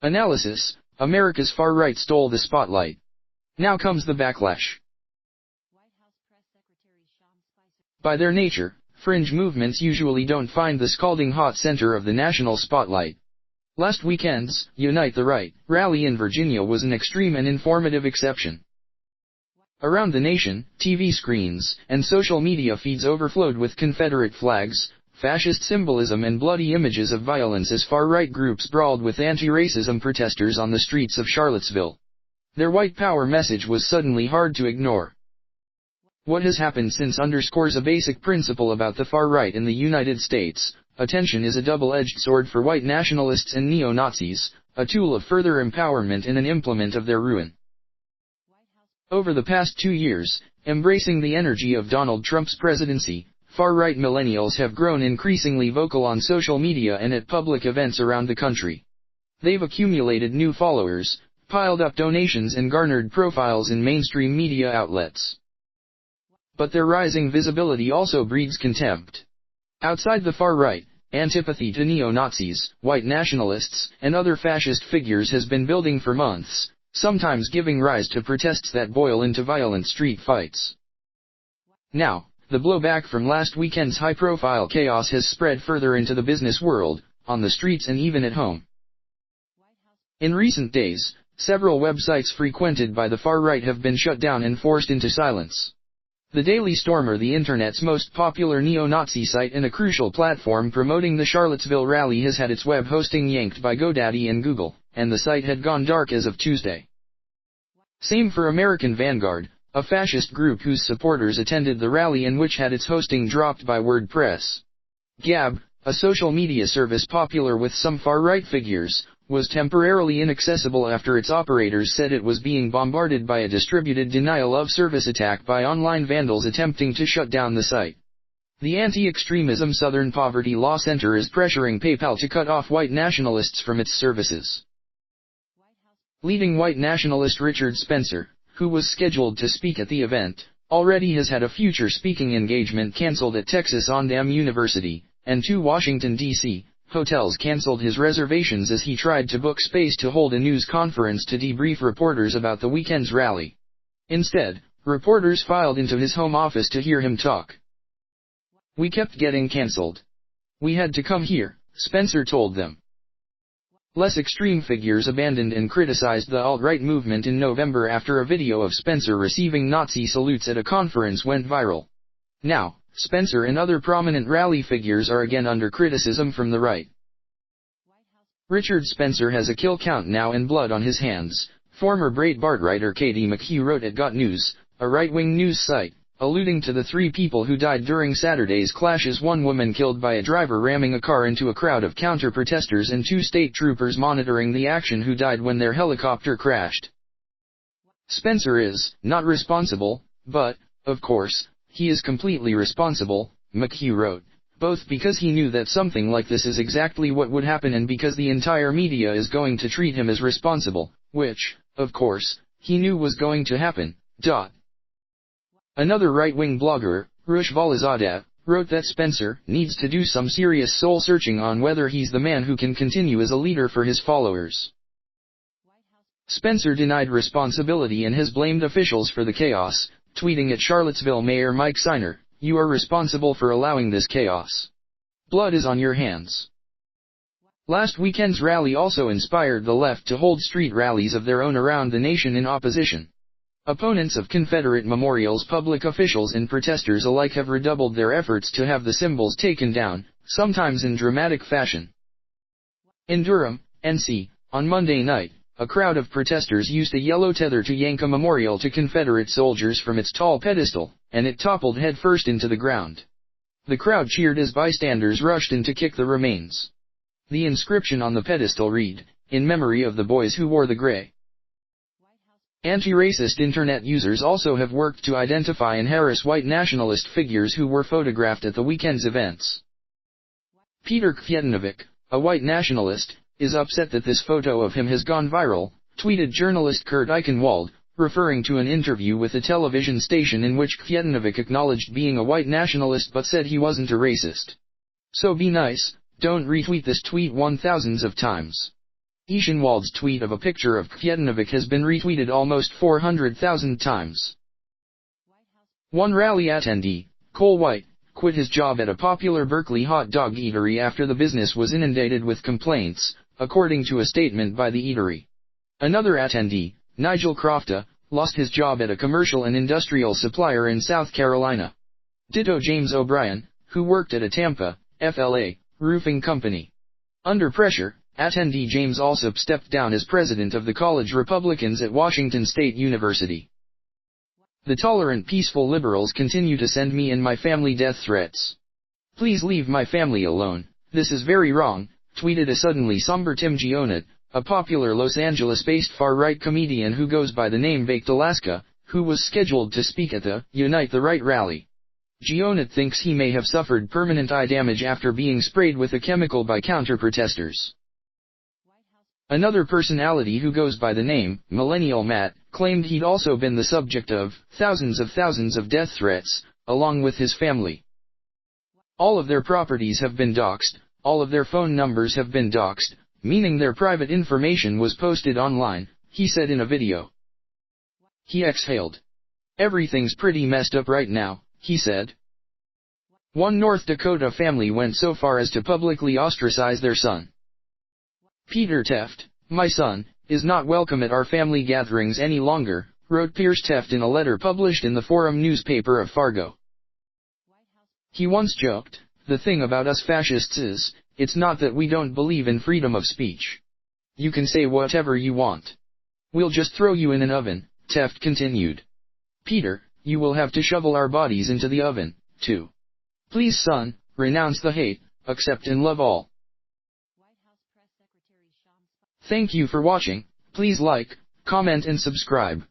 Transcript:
Analysis: America's far right stole the spotlight. Now comes the backlash. By their nature, fringe movements usually don't find the scalding hot center of the national spotlight. Last weekend's Unite the Right rally in Virginia was an extreme and informative exception. Around the nation, TV screens and social media feeds overflowed with Confederate flags, fascist symbolism and bloody images of violence as far-right groups brawled with anti-racism protesters on the streets of Charlottesville. Their white power message was suddenly hard to ignore. What has happened since underscores a basic principle about the far right in the United States: attention is a double-edged sword for white nationalists and neo-Nazis, a tool of further empowerment and an implement of their ruin. Over the past 2 years, embracing the energy of Donald Trump's presidency, far-right millennials have grown increasingly vocal on social media and at public events around the country. They've accumulated new followers, piled up donations and garnered profiles in mainstream media outlets. But their rising visibility also breeds contempt. Outside the far right, antipathy to neo-Nazis, white nationalists, and other fascist figures has been building for months, sometimes giving rise to protests that boil into violent street fights. Now, the blowback from last weekend's high-profile chaos has spread further into the business world, on the streets and even at home. In recent days, several websites frequented by the far right have been shut down and forced into silence. The Daily Stormer, the internet's most popular neo-Nazi site and a crucial platform promoting the Charlottesville rally, has had its web hosting yanked by GoDaddy and Google, and the site had gone dark as of Tuesday. Same for American Vanguard, a fascist group whose supporters attended the rally and which had its hosting dropped by WordPress. Gab, a social media service popular with some far-right figures, was temporarily inaccessible after its operators said it was being bombarded by a distributed denial-of-service attack by online vandals attempting to shut down the site. The Anti-Extremism Southern Poverty Law Center is pressuring PayPal to cut off white nationalists from its services. Leading white nationalist Richard Spencer, who was scheduled to speak at the event, already has had a future speaking engagement canceled at Texas A&M University, and 2 Washington, D.C. hotels canceled his reservations as he tried to book space to hold a news conference to debrief reporters about the weekend's rally. Instead, reporters filed into his home office to hear him talk. "We kept getting canceled. We had to come here," Spencer told them. Less extreme figures abandoned and criticized the alt-right movement in November after a video of Spencer receiving Nazi salutes at a conference went viral. Now, Spencer and other prominent rally figures are again under criticism from the right. Richard Spencer has a kill count now and blood on his hands, former Breitbart writer Katie McHugh wrote at Got News, a right-wing news site, alluding to the 3 people who died during Saturday's clashes: 1 woman killed by a driver ramming a car into a crowd of counter-protesters and 2 state troopers monitoring the action who died when their helicopter crashed. Spencer is not responsible, but, of course, he is completely responsible, McHugh wrote, both because he knew that something like this is exactly what would happen and because the entire media is going to treat him as responsible, which, of course, he knew was going to happen. Another right-wing blogger, Rush Valizadeh, wrote that Spencer needs to do some serious soul-searching on whether he's the man who can continue as a leader for his followers. Spencer denied responsibility and has blamed officials for the chaos, tweeting at Charlottesville Mayor Mike Siner, "You are responsible for allowing this chaos. Blood is on your hands." Last weekend's rally also inspired the left to hold street rallies of their own around the nation in opposition. Opponents of Confederate memorials, public officials and protesters alike have redoubled their efforts to have the symbols taken down, sometimes in dramatic fashion. In Durham, NC, on Monday night, a crowd of protesters used a yellow tether to yank a memorial to Confederate soldiers from its tall pedestal, and it toppled headfirst into the ground. The crowd cheered as bystanders rushed in to kick the remains. The inscription on the pedestal read, "In memory of the boys who wore the gray." Anti-racist internet users also have worked to identify and harass white nationalist figures who were photographed at the weekend's events. Peter Kwietinovic, a white nationalist, is upset that this photo of him has gone viral, tweeted journalist Kurt Eichenwald, referring to an interview with a television station in which Kwietinovic acknowledged being a white nationalist but said he wasn't a racist. "So be nice, don't retweet this tweet 1,000s of times. Eschenwald's tweet of a picture of Kvietinovic has been retweeted almost 400,000 times. One rally attendee, Cole White, quit his job at a popular Berkeley hot dog eatery after the business was inundated with complaints, according to a statement by the eatery. Another attendee, Nigel Crofta, lost his job at a commercial and industrial supplier in South Carolina. Ditto James O'Brien, who worked at a Tampa, FLA, roofing company. Under pressure, attendee James Alsop stepped down as president of the college Republicans at Washington State University. The tolerant peaceful liberals continue to send me and my family death threats. Please leave my family alone, this is very wrong, tweeted a suddenly somber Tim Gionnet, a popular Los Angeles-based far-right comedian who goes by the name Baked Alaska, who was scheduled to speak at the Unite the Right rally. Gionnet thinks he may have suffered permanent eye damage after being sprayed with a chemical by counter-protesters. Another personality who goes by the name Millennial Matt claimed he'd also been the subject of thousands of death threats, along with his family. All of their properties have been doxed, all of their phone numbers have been doxed, meaning their private information was posted online, he said in a video. He exhaled. Everything's pretty messed up right now, he said. One North Dakota family went so far as to publicly ostracize their son. Peter Teft, my son, is not welcome at our family gatherings any longer, wrote Pierce Teft in a letter published in the Forum newspaper of Fargo. He once joked, the thing about us fascists is, it's not that we don't believe in freedom of speech. You can say whatever you want. We'll just throw you in an oven, Teft continued. Peter, you will have to shovel our bodies into the oven, too. Please son, renounce the hate, accept and love all. Thank you for watching, please like, comment and subscribe.